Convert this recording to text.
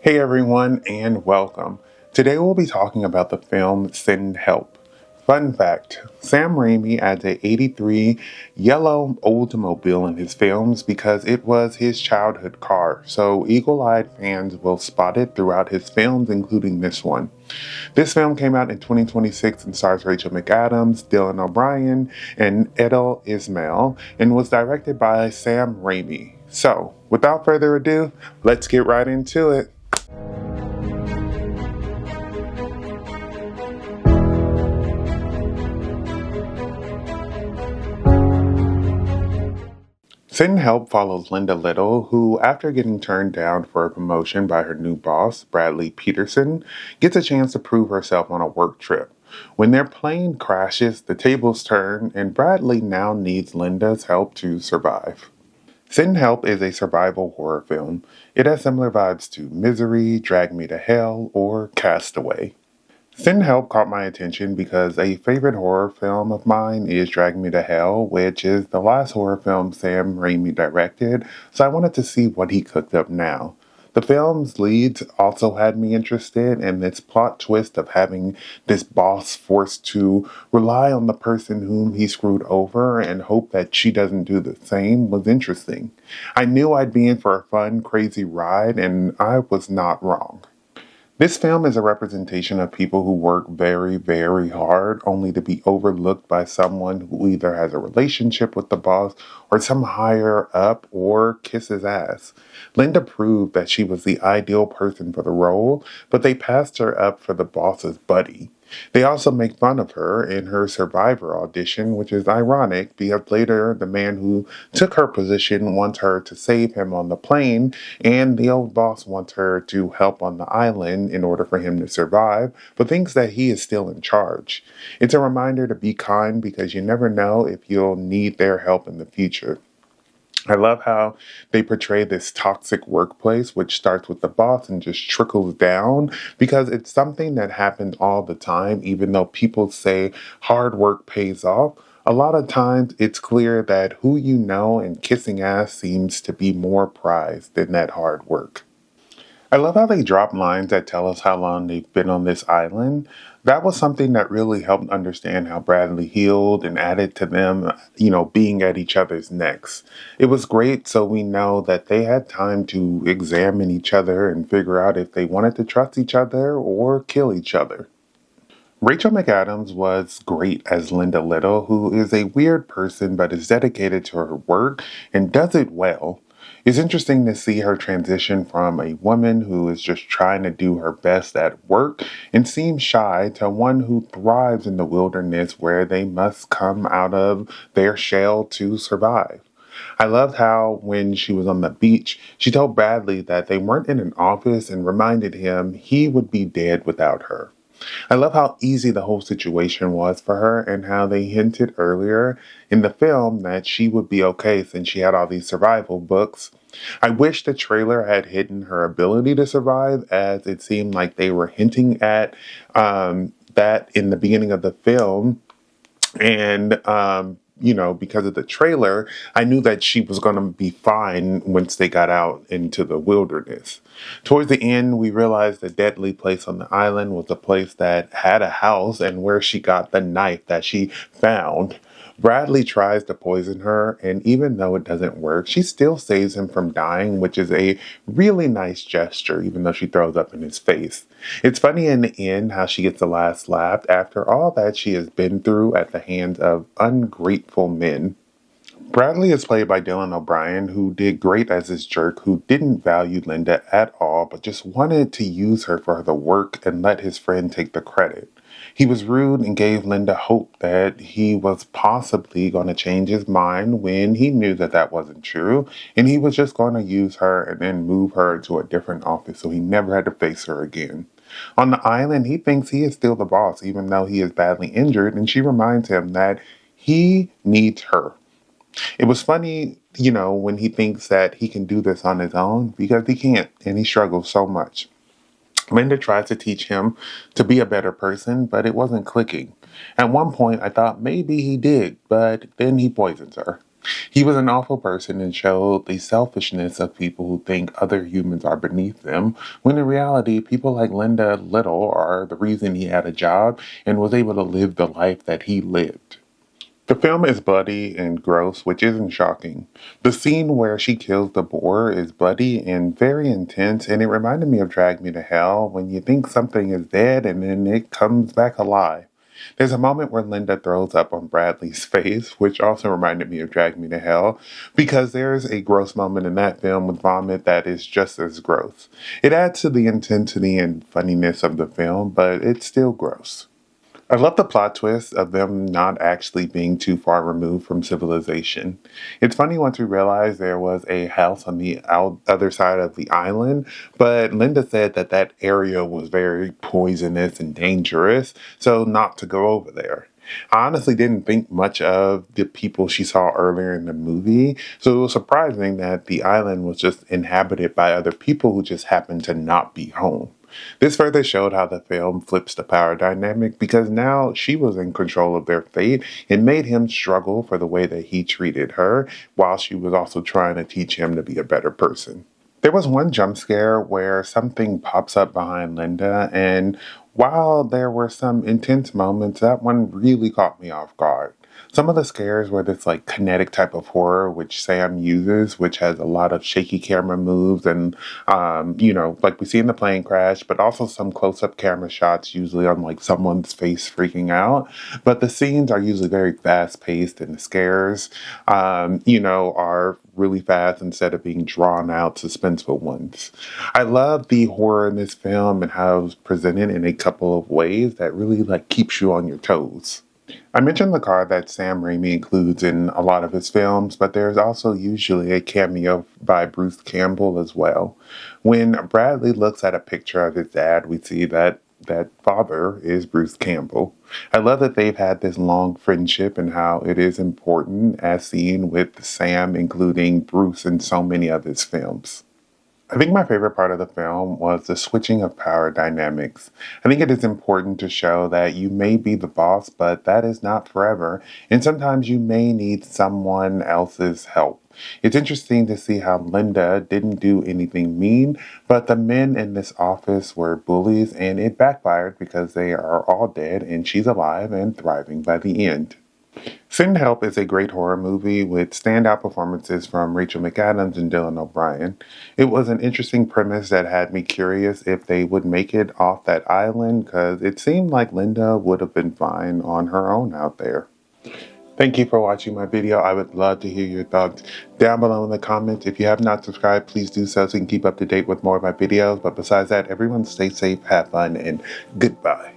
Hey everyone, and welcome. Today we'll be talking about the film Send Help. Fun fact, Sam Raimi adds a '83 yellow Oldsmobile in his films because it was his childhood car, so eagle-eyed fans will spot it throughout his films, including this one. This film came out in 2026 and stars Rachel McAdams, Dylan O'Brien, and Edyll Ismail, and was directed by Sam Raimi. So, without further ado, let's get right into it. Send Help follows Linda Little, who, after getting turned down for a promotion by her new boss, Bradley Peterson, gets a chance to prove herself on a work trip. When their plane crashes, the tables turn, and Bradley now needs Linda's help to survive. Send Help is a survival horror film. It has similar vibes to Misery, Drag Me to Hell, or Castaway. Send Help caught my attention because a favorite horror film of mine is Drag Me to Hell, which is the last horror film Sam Raimi directed, so I wanted to see what he cooked up now. The film's leads also had me interested, and its plot twist of having this boss forced to rely on the person whom he screwed over and hope that she doesn't do the same was interesting. I knew I'd be in for a fun, crazy ride, and I was not wrong. This film is a representation of people who work very, very hard only to be overlooked by someone who either has a relationship with the boss or some higher up or kisses ass. Linda proved that she was the ideal person for the role, but they passed her up for the boss's buddy. They also make fun of her in her Survivor audition, which is ironic because later the man who took her position wants her to save him on the plane, and the old boss wants her to help on the island in order for him to survive, but thinks that he is still in charge. It's a reminder to be kind because you never know if you'll need their help in the future. I love how they portray this toxic workplace, which starts with the boss and just trickles down because it's something that happens all the time, even though people say hard work pays off. A lot of times it's clear that who you know and kissing ass seems to be more prized than that hard work. I love how they drop lines that tell us how long they've been on this island. That was something that really helped understand how Bradley healed and added to them, being at each other's necks. It was great so we know that they had time to examine each other and figure out if they wanted to trust each other or kill each other. Rachel McAdams was great as Linda Little, who is a weird person but is dedicated to her work and does it well. It's interesting to see her transition from a woman who is just trying to do her best at work and seems shy to one who thrives in the wilderness where they must come out of their shell to survive. I loved how, when she was on the beach, she told Bradley that they weren't in an office and reminded him he would be dead without her. I love how easy the whole situation was for her and how they hinted earlier in the film that she would be okay since she had all these survival books. I wish the trailer had hidden her ability to survive, as it seemed like they were hinting at that in the beginning of the film. And, because of the trailer, I knew that she was going to be fine once they got out into the wilderness. Towards the end, we realized the deadly place on the island was a place that had a house and where she got the knife that she found. Bradley tries to poison her, and even though it doesn't work, she still saves him from dying, which is a really nice gesture, even though she throws up in his face. It's funny in the end how she gets the last laugh after all that she has been through at the hands of ungrateful men. Bradley is played by Dylan O'Brien, who did great as this jerk who didn't value Linda at all, but just wanted to use her for the work and let his friend take the credit. He was rude and gave Linda hope that he was possibly going to change his mind when he knew that that wasn't true, and he was just going to use her and then move her to a different office so he never had to face her again. On the island, he thinks he is still the boss, even though he is badly injured, and she reminds him that he needs her. It was funny, when he thinks that he can do this on his own because he can't, and he struggles so much. Linda tries to teach him to be a better person, but it wasn't clicking. At one point, I thought maybe he did, but then he poisons her. He was an awful person and showed the selfishness of people who think other humans are beneath them, when in reality, people like Linda Little are the reason he had a job and was able to live the life that he lived. The film is bloody and gross, which isn't shocking. The scene where she kills the boar is bloody and very intense, and it reminded me of Drag Me to Hell when you think something is dead and then it comes back alive. There's a moment where Linda throws up on Bradley's face, which also reminded me of Drag Me to Hell, because there's a gross moment in that film with vomit that is just as gross. It adds to the intensity and funniness of the film, but it's still gross. I love the plot twist of them not actually being too far removed from civilization. It's funny once we realize there was a house on the other side of the island, but Linda said that that area was very poisonous and dangerous, so not to go over there. I honestly didn't think much of the people she saw earlier in the movie, so it was surprising that the island was just inhabited by other people who just happened to not be home. This further showed how the film flips the power dynamic because now she was in control of their fate and made him struggle for the way that he treated her while she was also trying to teach him to be a better person. There was one jump scare where something pops up behind Linda, and while there were some intense moments, that one really caught me off guard. Some of the scares were this like kinetic type of horror which Sam uses, which has a lot of shaky camera moves and like we see in the plane crash, but also some close-up camera shots usually on like someone's face freaking out. But the scenes are usually very fast-paced and the scares are really fast instead of being drawn out suspenseful ones. I love the horror in this film and how it was presented in a couple of ways that really like keeps you on your toes. I mentioned the car that Sam Raimi includes in a lot of his films, but there's also usually a cameo by Bruce Campbell as well. When Bradley looks at a picture of his dad, we see that that father is Bruce Campbell. I love that they've had this long friendship and how it is important as seen with Sam including Bruce in so many of his films. I think my favorite part of the film was the switching of power dynamics. I think it is important to show that you may be the boss, but that is not forever, and sometimes you may need someone else's help. It's interesting to see how Linda didn't do anything mean, but the men in this office were bullies, and it backfired because they are all dead and she's alive and thriving by the end. Send Help is a great horror movie with standout performances from Rachel McAdams and Dylan O'Brien. It was an interesting premise that had me curious if they would make it off that island because it seemed like Linda would have been fine on her own out there. Thank you for watching my video. I would love to hear your thoughts down below in the comments. If you have not subscribed, please do so you can keep up to date with more of my videos. But besides that, everyone stay safe, have fun, and goodbye.